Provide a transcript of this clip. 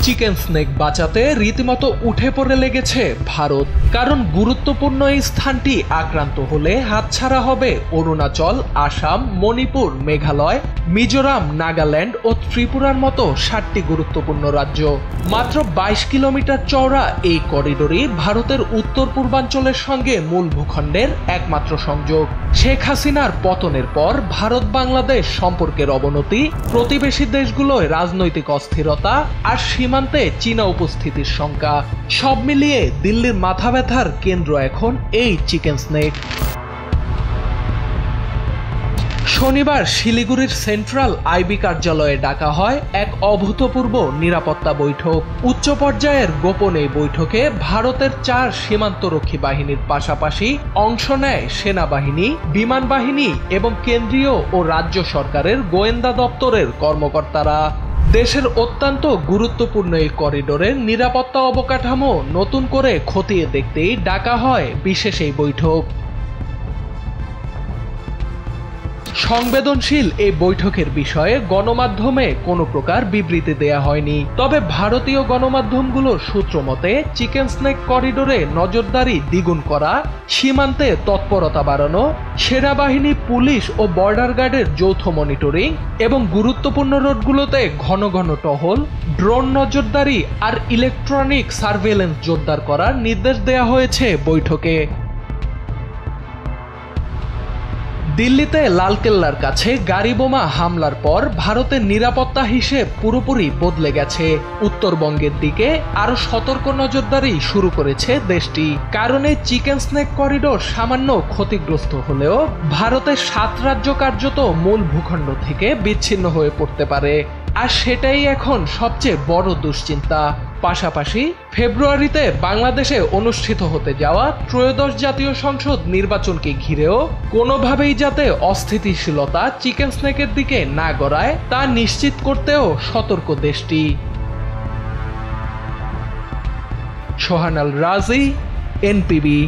Chicken snake বাঁচাতে রীতিমতো উঠে পড়ে লেগেছে ভারত। কারণ গুরুত্বপূর্ণ এই স্থানটি আক্রান্ত হলে হাতছাড়া হবে অরুণাচল, আসাম, মণিপুর, মেঘালয়, মিজোরাম, নাগাল্যান্ড ও ত্রিপুরার মতো 7টি গুরুত্বপূর্ণ রাজ্য। মাত্র 22 কিলোমিটার চওড়া এই করিডোরই ভারতের উত্তর পূর্বাঞ্চলের সঙ্গে মূল ভূখণ্ডের একমাত্র সংযোগ। শেখ হাসিনার পতনের পর ভারত বাংলাদেশ সম্পর্কের অবনতি, প্রতিবেশী দেশগুলোয় রাজনৈতিক অস্থিরতা আর সীমান্তে চীনা উপস্থিতির শঙ্কা, সব মিলিয়ে দিল্লির মাথা ব্যথার কেন্দ্র এখন এই চিকেন স্নেক। শনিবার শিলিগুড়ির সেন্ট্রাল আইবি কার্যালয়ে ডাকা হয় এক অভূতপূর্ব নিরাপত্তা বৈঠক। উচ্চ পর্যায়ের গোপন এই বৈঠকে ভারতের 4 সীমান্তরক্ষী বাহিনীর পাশাপাশি অংশ নেয় সেনাবাহিনী, বিমান বাহিনী এবং কেন্দ্রীয় ও রাজ্য সরকারের গোয়েন্দা দপ্তরের কর্মকর্তারা। দেশের অত্যন্ত গুরুত্বপূর্ণ এই করিডোরের নিরাপত্তা অবকাঠামো নতুন করে খতিয়ে দেখতেই ডাকা হয় বিশেষ এই বৈঠক। সংবেদনশীল এই বৈঠকের বিষয়ে গণমাধ্যমে কোনো প্রকার বিবৃতি দেয়া হয়নি। তবে ভারতীয় গণমাধ্যমগুলোর সূত্র মতে চিকেন স্নেক করিডোরে নজরদারি দ্বিগুণ করা, সীমান্তে তৎপরতা বাড়ানো, সেনাবাহিনী, পুলিশ ও বর্ডার গার্ডের যৌথ মনিটরিং এবং গুরুত্বপূর্ণ রোডগুলোতে ঘন ঘন টহল, ড্রোন নজরদারি আর ইলেকট্রনিক সার্ভেলেন্স জোরদার করার নির্দেশ দেয়া হয়েছে বৈঠকে। দিল্লিতে লালকেল্লার কাছে গাড়ি বোমা হামলার পর ভারতের নিরাপত্তা হিসেব পুরোপুরি বদলে গেছে। উত্তরবঙ্গের দিকে আরো সতর্ক নজরদারি শুরু করেছে দেশটি। কারণে চিকেন স্নেক করিডোর সামান্য ক্ষতিগ্রস্ত হলেও ভারতের 7 রাজ্য কার্যত মূল ভূখণ্ড থেকে বিচ্ছিন্ন হয়ে পড়তে পারে। আর সেটাই এখন সবচেয়ে বড় দুশ্চিন্তা। পাশাপাশি ফেব্রুয়ারিতে বাংলাদেশে অনুষ্ঠিত হতে যাওয়া ত্রয়োদশ জাতীয় সংসদ নির্বাচনকে ঘিরেও কোনোভাবেই যাতে অস্থিতিশীলতা চিকেন স্নেকের দিকে না গড়ায় তা নিশ্চিত করতেও সতর্ক দেশটি। সোহান আল রাজি, এনপিবি।